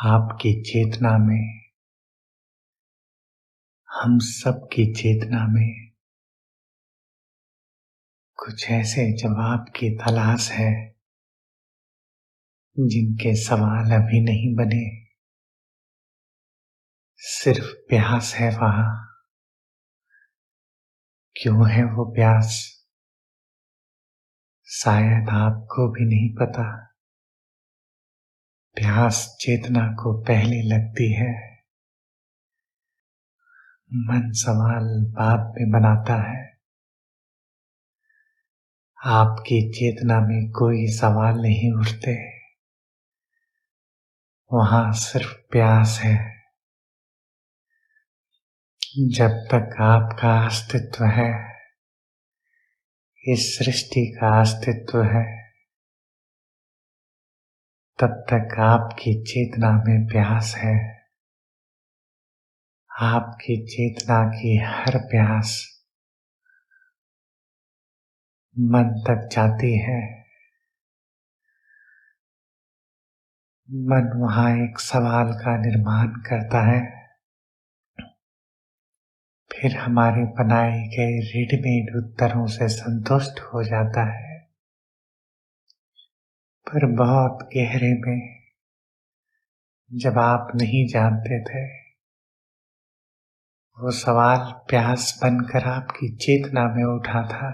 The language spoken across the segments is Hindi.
आपकी चेतना में, हम सब की चेतना में कुछ ऐसे जवाब की तलाश है जिनके सवाल अभी नहीं बने। सिर्फ प्यास है वहां। क्यों है वो प्यास, शायद आपको भी नहीं पता। प्यास चेतना को पहले लगती है, मन सवाल बाद में बनाता है। आपकी चेतना में कोई सवाल नहीं उठते, वहां सिर्फ प्यास है। जब तक आपका अस्तित्व है, इस सृष्टि का अस्तित्व है, तब तक आपकी चेतना में प्यास है। आपकी चेतना की हर प्यास मन तक जाती है। मन वहां एक सवाल का निर्माण करता है, फिर हमारे बनाए गए रेडीमेड उत्तरों से संतुष्ट हो जाता है। पर बहुत गहरे में, जब आप नहीं जानते थे, वो सवाल प्यास बनकर आपकी चेतना में उठा था।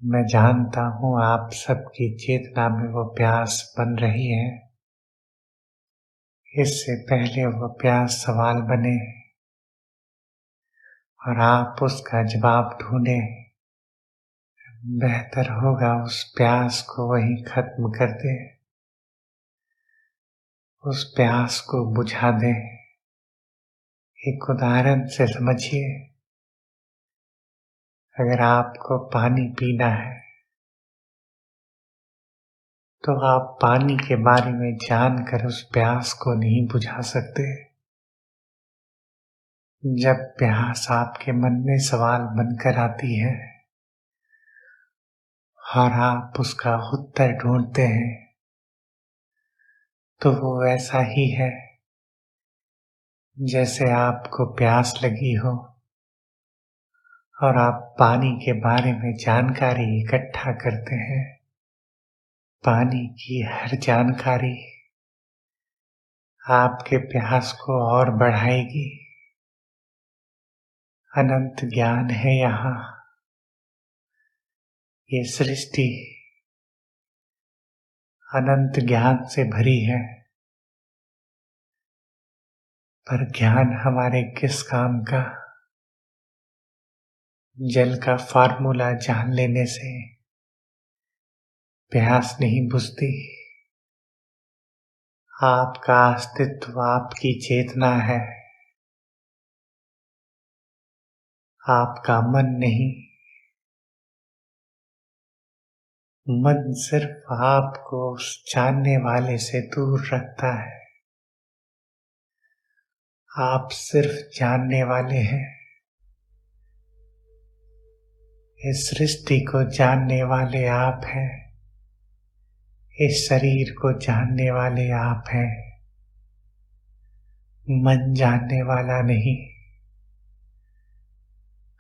मैं जानता हूं आप सबकी चेतना में वो प्यास बन रही है। इससे पहले वो प्यास सवाल बने और आप उसका जवाब ढूंढे, बेहतर होगा उस प्यास को वहीं खत्म कर दे, उस प्यास को बुझा दे। एक उदाहरण से समझिए, अगर आपको पानी पीना है तो आप पानी के बारे में जानकर उस प्यास को नहीं बुझा सकते। जब प्यास आपके मन में सवाल बनकर आती है और आप उसका उत्तर ढूंढते हैं, तो वो वैसा ही है जैसे आपको प्यास लगी हो और आप पानी के बारे में जानकारी इकट्ठा करते हैं। पानी की हर जानकारी आपके प्यास को और बढ़ाएगी। अनंत ज्ञान है यहाँ। ये सृष्टि अनंत ज्ञान से भरी है, पर ज्ञान हमारे किस काम का? जल का फार्मूला जान लेने से प्यास नहीं बुझती। आपका अस्तित्व आपकी चेतना है, आपका मन नहीं। मन सिर्फ आपको उस जानने वाले से दूर रखता है। आप सिर्फ जानने वाले हैं। इस सृष्टि को जानने वाले आप हैं। इस शरीर को जानने वाले आप हैं। मन जानने वाला नहीं।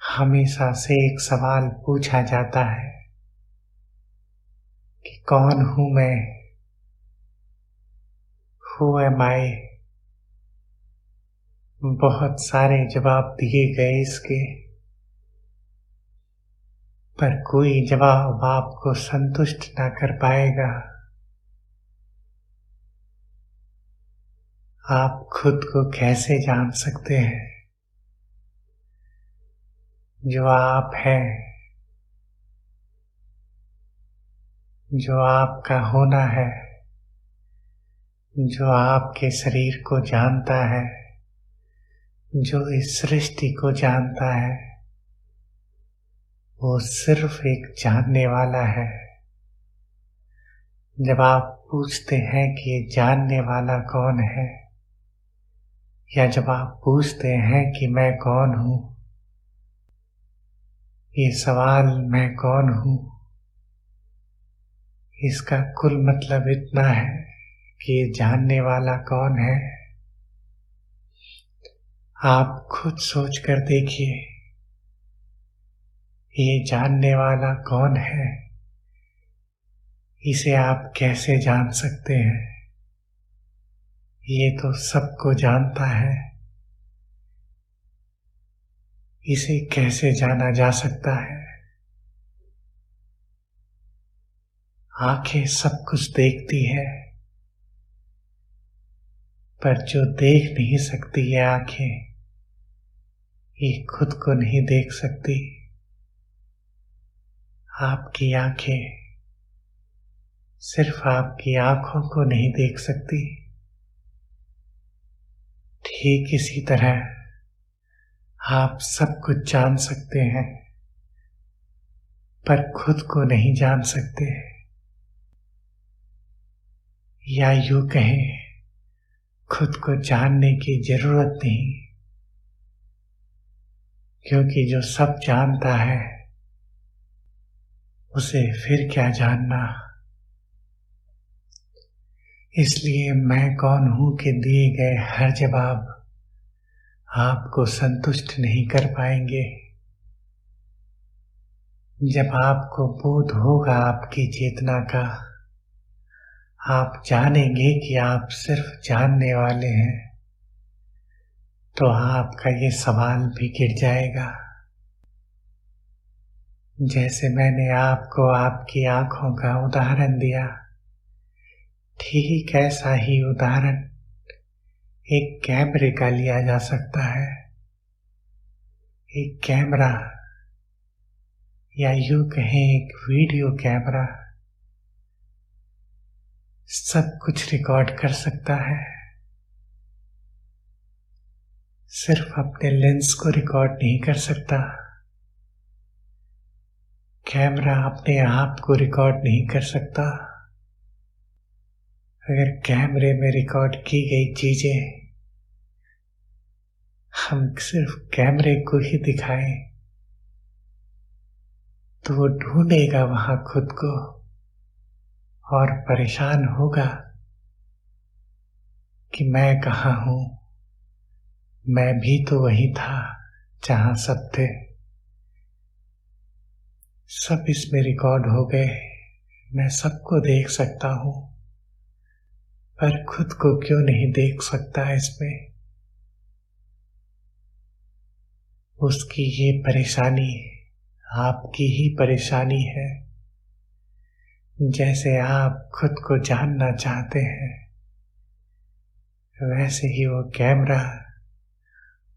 हमेशा से एक सवाल पूछा जाता है कि कौन हूं मैं? Who am I? बहुत सारे जवाब दिए गए इसके, पर कोई जवाब आपको संतुष्ट ना कर पाएगा। आप खुद को कैसे जान सकते हैं? जो आप हैं, जो आपका होना है, जो आपके शरीर को जानता है, जो इस सृष्टि को जानता है, वो सिर्फ एक जानने वाला है। जब आप पूछते हैं कि ये जानने वाला कौन है, या जब आप पूछते हैं कि मैं कौन हूं, ये सवाल मैं कौन हूं, इसका कुल मतलब इतना है कि जानने वाला कौन है। आप खुद सोच कर देखिए, ये जानने वाला कौन है, इसे आप कैसे जान सकते हैं? ये तो सबको जानता है, इसे कैसे जाना जा सकता है? आंखें सब कुछ देखती है, पर जो देख नहीं सकती है आंखें, ये खुद को नहीं देख सकती। आपकी आंखें सिर्फ आपकी आंखों को नहीं देख सकती। ठीक इसी तरह आप सब कुछ जान सकते हैं, पर खुद को नहीं जान सकते। या यूं कहें, खुद को जानने की जरूरत नहीं, क्योंकि जो सब जानता है उसे फिर क्या जानना। इसलिए मैं कौन हूं के दिए गए हर जवाब आपको संतुष्ट नहीं कर पाएंगे। जब आपको बोध होगा आपकी चेतना का, आप जानेंगे कि आप सिर्फ जानने वाले हैं, तो आपका ये सवाल भी गिर जाएगा। जैसे मैंने आपको आपकी आंखों का उदाहरण दिया, ठीक ऐसा ही उदाहरण एक कैमरे का लिया जा सकता है। एक कैमरा, या यूं कहें एक वीडियो कैमरा, सब कुछ रिकॉर्ड कर सकता है, सिर्फ अपने लेंस को रिकॉर्ड नहीं कर सकता। कैमरा अपने आप को रिकॉर्ड नहीं कर सकता। अगर कैमरे में रिकॉर्ड की गई चीजें हम सिर्फ कैमरे को ही दिखाएं, तो वो ढूंढेगा वहां खुद को और परेशान होगा कि मैं कहाँ हूं, मैं भी तो वही था जहां सब थे। सब इसमें रिकॉर्ड हो गए, मैं सबको देख सकता हूं, पर खुद को क्यों नहीं देख सकता इसमें? उसकी ये परेशानी आपकी ही परेशानी है। जैसे आप खुद को जानना चाहते हैं, वैसे ही वो कैमरा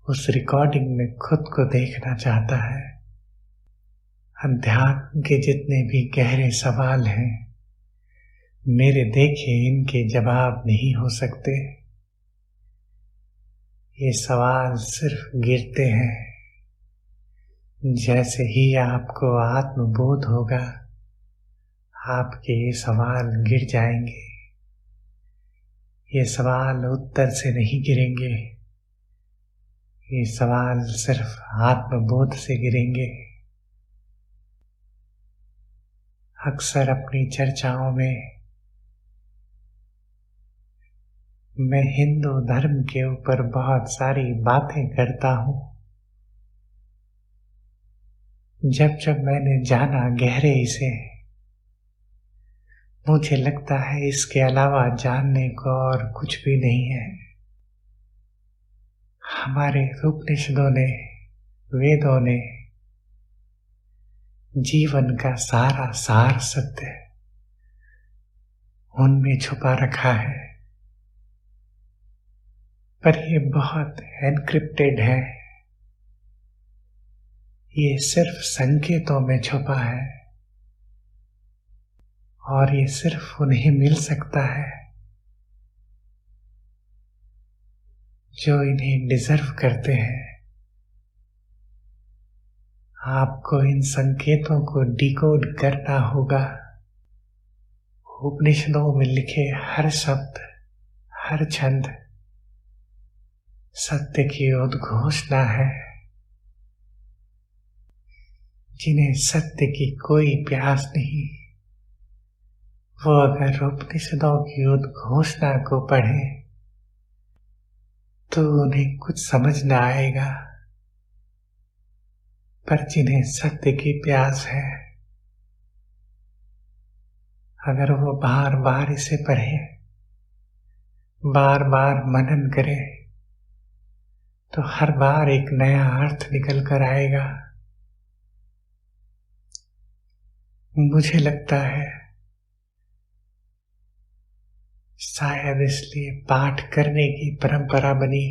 उस रिकॉर्डिंग में खुद को देखना चाहता है। अध्यात्म के जितने भी गहरे सवाल हैं, मेरे देखे इनके जवाब नहीं हो सकते। ये सवाल सिर्फ गिरते हैं। जैसे ही आपको आत्मबोध होगा, आपके ये सवाल गिर जाएंगे। ये सवाल उत्तर से नहीं गिरेंगे, ये सवाल सिर्फ आत्मबोध से गिरेंगे। अक्सर अपनी चर्चाओं में मैं हिंदू धर्म के ऊपर बहुत सारी बातें करता हूँ। जब जब मैंने जाना गहरे से, मुझे लगता है इसके अलावा जानने को और कुछ भी नहीं है। हमारे उपनिषदों ने, वेदों ने जीवन का सारा सार सत्य उनमें छुपा रखा है, पर ये बहुत एनक्रिप्टेड है। ये सिर्फ संकेतों में छुपा है और ये सिर्फ उन्हें मिल सकता है जो इन्हें डिजर्व करते हैं। आपको इन संकेतों को डिकोड करना होगा। उपनिषदों में लिखे हर शब्द, हर छंद सत्य की उद्घोषणा है। जिन्हें सत्य की कोई प्यास नहीं, वो अगर उपनिषदों की उद्घोषणा को पढ़े तो उन्हें कुछ समझ न आएगा, पर जिन्हें सत्य की प्यास है, अगर वो बार बार इसे पढ़े, बार बार मनन करे, तो हर बार एक नया अर्थ निकल कर आएगा। मुझे लगता है शायद इसलिए पाठ करने की परंपरा बनी।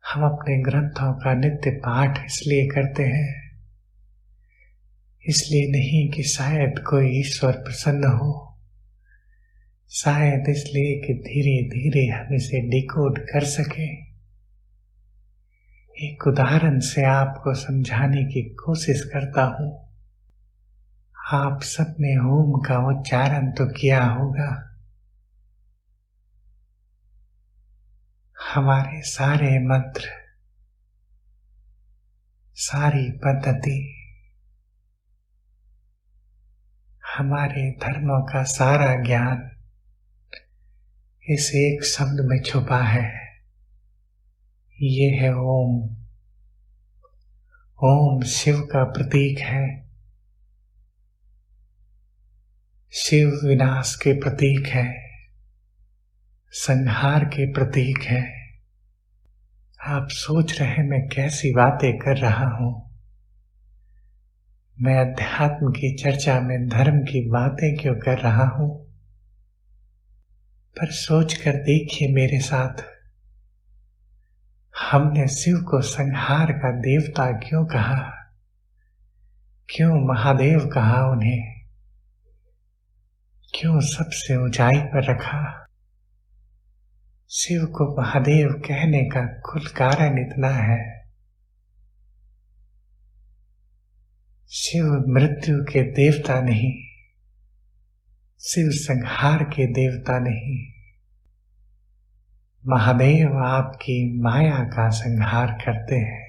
हम अपने ग्रंथों का नित्य पाठ इसलिए करते हैं, इसलिए नहीं कि शायद कोई ईश्वर प्रसन्न हो, शायद इसलिए कि धीरे धीरे हम इसे डिकोड कर सके। एक उदाहरण से आपको समझाने की कोशिश करता हूं। आप सबने ओम का उच्चारण तो किया होगा। हमारे सारे मंत्र, सारी पद्धति, हमारे धर्मों का सारा ज्ञान इस एक शब्द में छुपा है। ये है ओम। ओम शिव का प्रतीक है, शिव विनाश के प्रतीक है, संहार के प्रतीक है। आप सोच रहे मैं कैसी बातें कर रहा हूं। मैं अध्यात्म की चर्चा में धर्म की बातें क्यों कर रहा हूं? पर सोच कर देखिए मेरे साथ, हमने शिव को संहार का देवता क्यों कहा? क्यों महादेव कहा उन्हें? क्यों सबसे ऊंचाई पर रखा? शिव को महादेव कहने का कुल कारण इतना है, शिव मृत्यु के देवता नहीं, शिव संहार के देवता नहीं। महादेव आपकी माया का संहार करते हैं।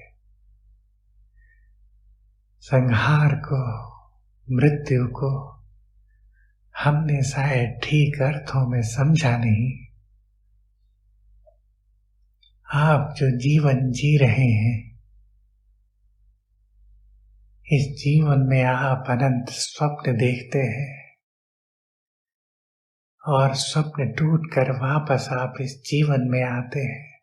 संहार को, मृत्यु को हमने शायद ठीक अर्थों में समझा नहीं। आप जो जीवन जी रहे हैं, इस जीवन में आप अनंत स्वप्न देखते हैं और स्वप्न टूटकर वापस आप इस जीवन में आते हैं।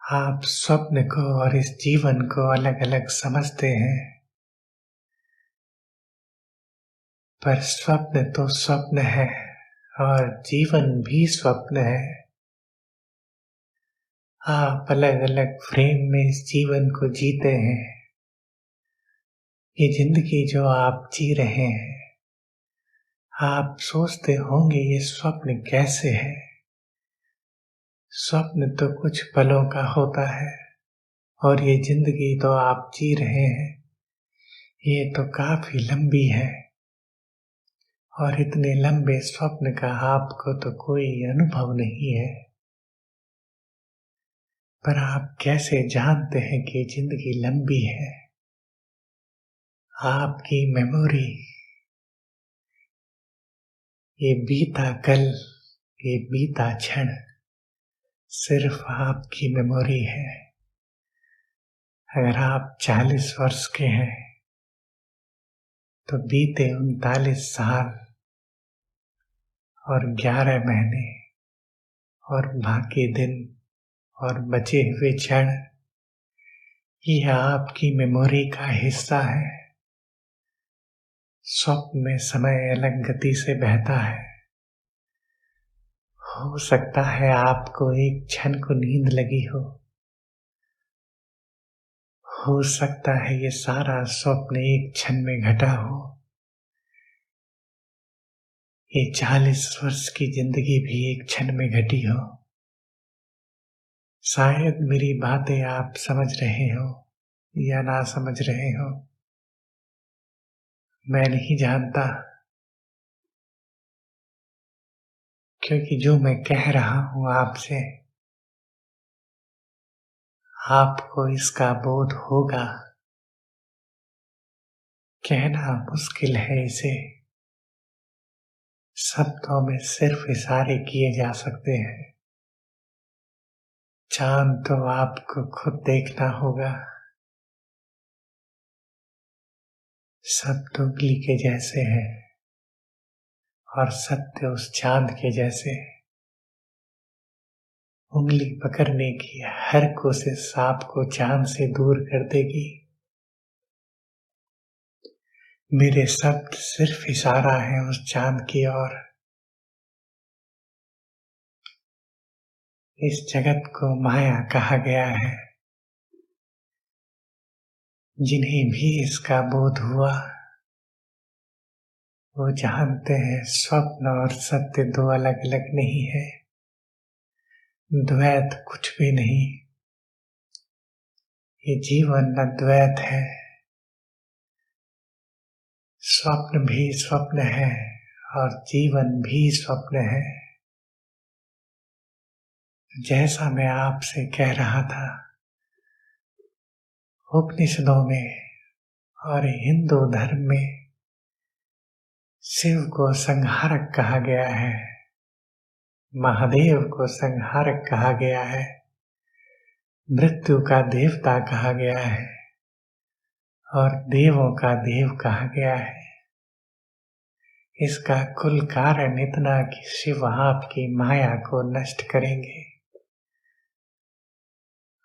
आप स्वप्न को और इस जीवन को अलग अलग समझते हैं, पर स्वप्न तो स्वप्न है और जीवन भी स्वप्न है। आप अलग अलग फ्रेम में इस जीवन को जीते हैं। ये जिंदगी जो आप जी रहे हैं, आप सोचते होंगे ये स्वप्न कैसे है। स्वप्न तो कुछ पलों का होता है और ये जिंदगी तो आप जी रहे हैं, ये तो काफी लंबी है और इतने लंबे स्वप्न का आपको तो कोई अनुभव नहीं है। पर आप कैसे जानते हैं कि जिंदगी लंबी है? आपकी मेमोरी, ये बीता कल, ये बीता क्षण सिर्फ आपकी मेमोरी है। अगर आप 40 वर्ष के हैं तो बीते 39 साल और 11 महीने और बाकी दिन और बचे हुए क्षण, ये आपकी मेमोरी का हिस्सा है। स्वप्न में समय अलग गति से बहता है। हो सकता है आपको एक क्षण को नींद लगी हो सकता है ये सारा स्वप्न एक क्षण में घटा हो। ये 40 वर्ष की जिंदगी भी एक क्षण में घटी हो। शायद मेरी बातें आप समझ रहे हो या ना समझ रहे हो, मैं नहीं जानता, क्योंकि जो मैं कह रहा हूं आपसे, आपको इसका बोध होगा। कहना मुश्किल है इसे, शब्दों में सिर्फ इशारे किए जा सकते हैं। चांद तो आपको खुद देखना होगा। शब्द उंगली के जैसे हैं और सत्य उस चांद के जैसे। उंगली पकड़ने की हर कोशिश आपको चांद से दूर कर देगी। मेरे शब्द सिर्फ इशारा है उस चांद की ओर। इस जगत को माया कहा गया है। जिन्हें भी इसका बोध हुआ वो जानते हैं स्वप्न और सत्य दो अलग अलग नहीं है। द्वैत कुछ भी नहीं। ये जीवन न द्वैत है। स्वप्न भी स्वप्न है और जीवन भी स्वप्न है। जैसा मैं आपसे कह रहा था, उपनिषदों में और हिंदू धर्म में शिव को संहारक कहा गया है, महादेव को संहारक कहा गया है, मृत्यु का देवता कहा गया है और देवों का देव कहा गया है। इसका कुल कारण इतना कि शिव आपकी माया को नष्ट करेंगे।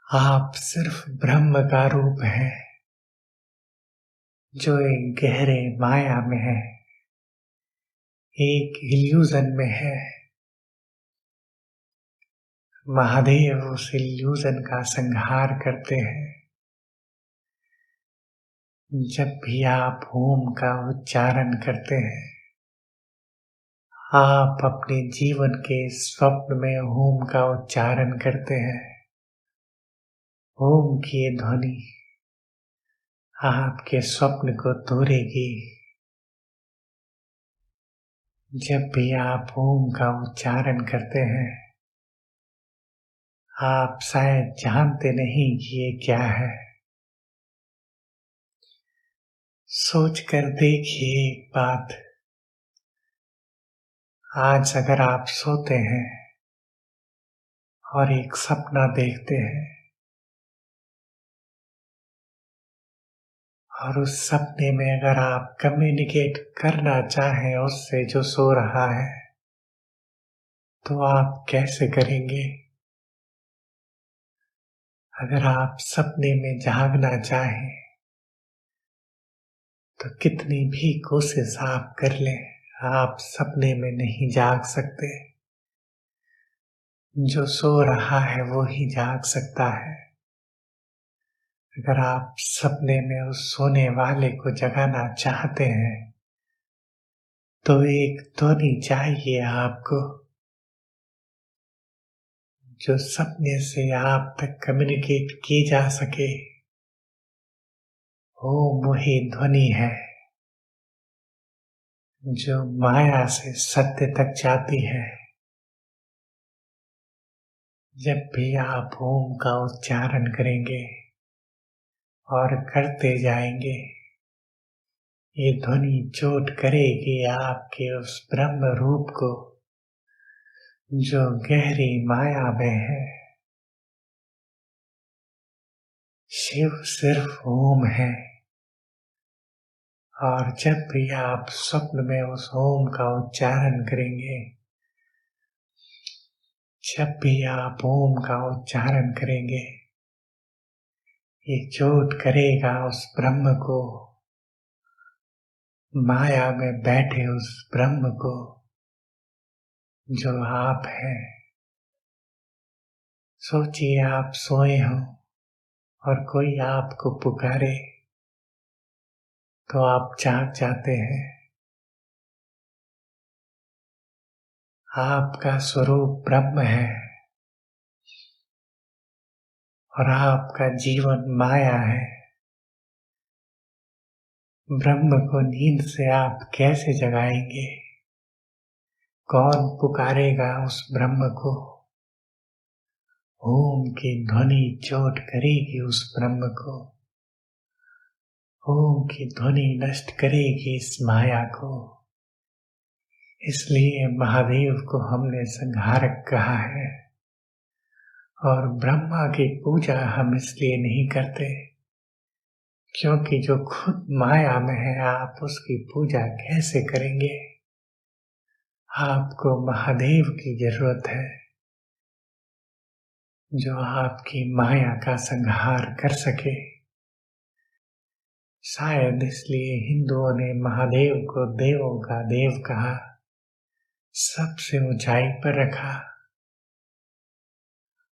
आप सिर्फ ब्रह्म का रूप है जो एक गहरे माया में है, एक इल्यूजन में है। महादेव उस इल्यूजन का संहार करते हैं। जब भी आप ओम का उच्चारण करते हैं, आप अपने जीवन के स्वप्न में ओम का उच्चारण करते हैं। ओम की ये ध्वनि आपके स्वप्न को तोड़ेगी। जब भी आप ओम का उच्चारण करते हैं, आप शायद जानते नहीं कि ये क्या है। सोच कर देखिए एक बात। आज अगर आप सोते हैं और एक सपना देखते हैं और उस सपने में अगर आप कम्युनिकेट करना चाहें उससे जो सो रहा है, तो आप कैसे करेंगे? अगर आप सपने में जागना चाहें तो कितनी भी कोशिश आप कर लें, आप सपने में नहीं जाग सकते। जो सो रहा है वो ही जाग सकता है। अगर आप सपने में उस सोने वाले को जगाना चाहते हैं तो एक ध्वनि चाहिए आपको जो सपने से आप तक कम्युनिकेट की जा सके। ओम वही ध्वनि है जो माया से सत्य तक जाती है। जब भी आप ओम का उच्चारण करेंगे और करते जाएंगे, ये ध्वनि चोट करेगी आपके उस ब्रह्म रूप को जो गहरी माया में है। शिव सिर्फ ओम है और जब भी आप स्वप्न में उस ओम का उच्चारण करेंगे, जब भी आप ओम का उच्चारण करेंगे, ये चोट करेगा उस ब्रह्म को, माया में बैठे उस ब्रह्म को जो आप हैं। सोचिए आप सोए हो और कोई आपको पुकारे तो आप जाग जाते हैं। आपका स्वरूप ब्रह्म है और आपका जीवन माया है। ब्रह्म को नींद से आप कैसे जगाएंगे? कौन पुकारेगा उस ब्रह्म को? ओम की ध्वनि चोट करेगी उस ब्रह्म को। ओम की ध्वनि नष्ट करेगी इस माया को। इसलिए महादेव को हमने संहारक कहा है। और ब्रह्मा की पूजा हम इसलिए नहीं करते क्योंकि जो खुद माया में है, आप उसकी पूजा कैसे करेंगे? आपको महादेव की जरूरत है जो आपकी माया का संहार कर सके। शायद इसलिए हिंदुओं ने महादेव को देवों का देव कहा, सबसे ऊंचाई पर रखा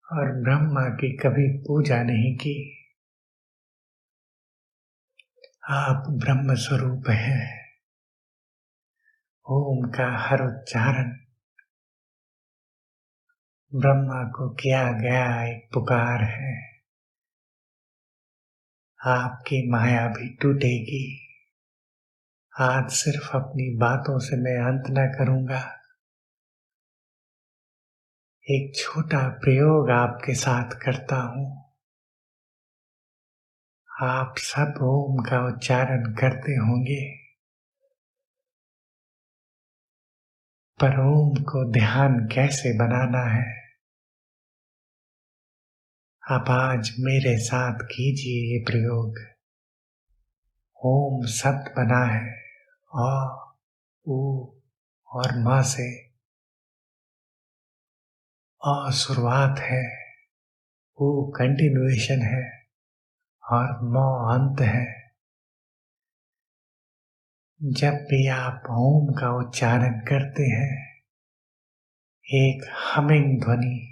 और ब्रह्मा की कभी पूजा नहीं की। आप ब्रह्म स्वरूप हैं। ओम का हर उच्चारण ब्रह्मा को किया गया एक पुकार है। आपकी माया भी टूटेगी। आज सिर्फ अपनी बातों से मैं अंत न करूंगा। एक छोटा प्रयोग आपके साथ करता हूं। आप सब ओम का उच्चारण करते होंगे, पर ओम को ध्यान कैसे बनाना है, आप आज मेरे साथ कीजिए ये प्रयोग। ओम शब्द बना है अ, उ और म से। अ शुरुआत है, उ कंटिन्यूएशन है और म अंत है। जब भी आप ओम का उच्चारण करते हैं, एक हमिंग ध्वनि,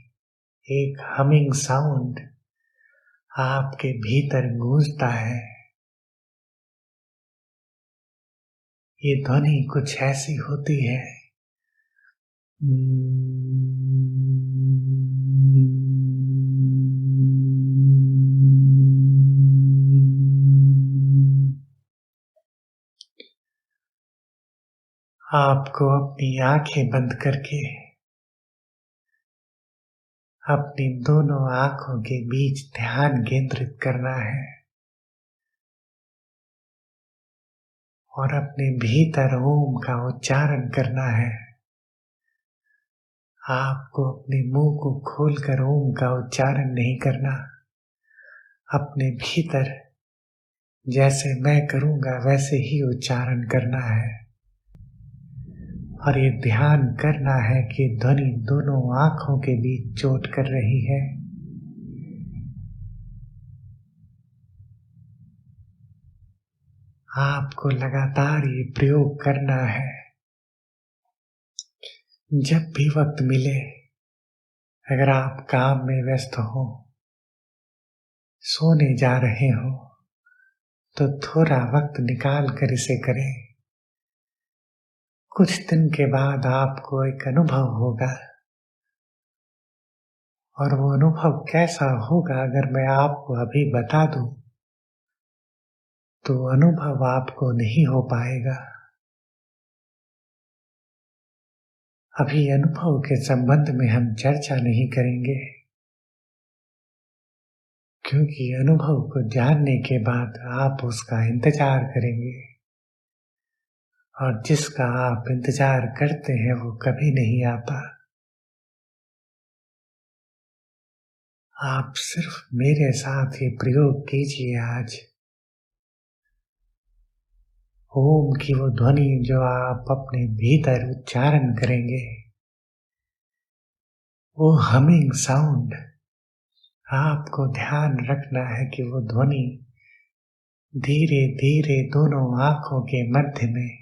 एक हमिंग साउंड आपके भीतर गूंजता है। ये ध्वनि कुछ ऐसी होती है, आपको अपनी आंखें बंद करके अपनी दोनों आंखों के बीच ध्यान केंद्रित करना है और अपने भीतर ओम का उच्चारण करना है। आपको अपने मुंह को खोलकर ओम का उच्चारण नहीं करना, अपने भीतर जैसे मैं करूंगा वैसे ही उच्चारण करना है। और ये ध्यान करना है कि ध्वनि दोनों आंखों के बीच चोट कर रही है। आपको लगातार ये प्रयोग करना है। जब भी वक्त मिले, अगर आप काम में व्यस्त हो, सोने जा रहे हो, तो थोड़ा वक्त निकाल कर इसे करें। कुछ दिन के बाद आपको एक अनुभव होगा, और वो अनुभव कैसा होगा अगर मैं आपको अभी बता दूं, तो अनुभव आपको नहीं हो पाएगा। अभी अनुभव के संबंध में हम चर्चा नहीं करेंगे, क्योंकि अनुभव को जानने के बाद आप उसका इंतजार करेंगे, और जिसका आप इंतजार करते हैं वो कभी नहीं आता। आप सिर्फ मेरे साथ ये प्रयोग कीजिए आज। ओम की वो ध्वनि जो आप अपने भीतर उच्चारण करेंगे, वो हमिंग साउंड, आपको ध्यान रखना है कि वो ध्वनि धीरे धीरे दोनों आंखों के मध्य में,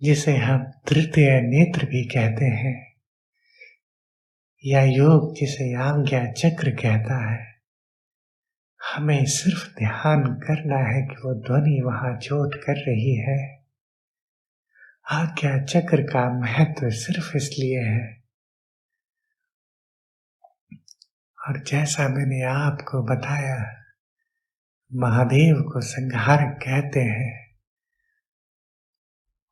जिसे हम तृतीय नेत्र भी कहते हैं, या योग जिसे आज्ञा चक्र कहता है, हमें सिर्फ ध्यान करना है कि वो ध्वनि वहां चोट कर रही है। आज्ञा चक्र का महत्व सिर्फ इसलिए है, और जैसा मैंने आपको बताया, महादेव को संहारक कहते हैं।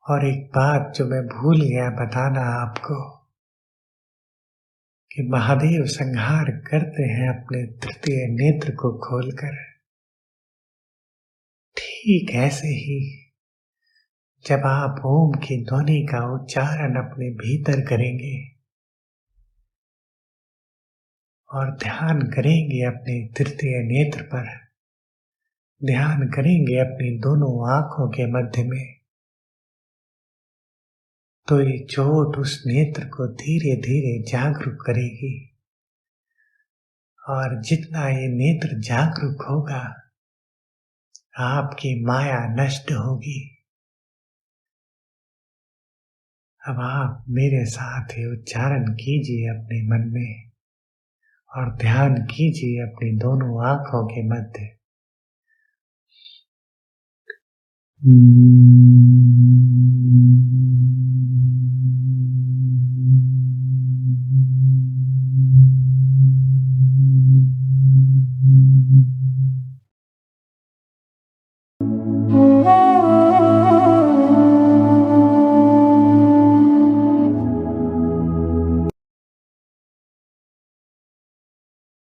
और एक बात जो मैं भूल गया बताना आपको, कि महादेव संहार करते हैं अपने तृतीय नेत्र को खोलकर। ठीक ऐसे ही जब आप ओम की ध्वनि का उच्चारण अपने भीतर करेंगे और ध्यान करेंगे अपने तृतीय नेत्र पर, ध्यान करेंगे अपनी दोनों आंखों के मध्य में, तो ये चोट उस नेत्र को धीरे धीरे जागरूक करेगी। और जितना ये नेत्र जागरूक होगा, आपकी माया नष्ट होगी। अब आप मेरे साथ ये उच्चारण कीजिए अपने मन में और ध्यान कीजिए अपनी दोनों आंखों के मध्य।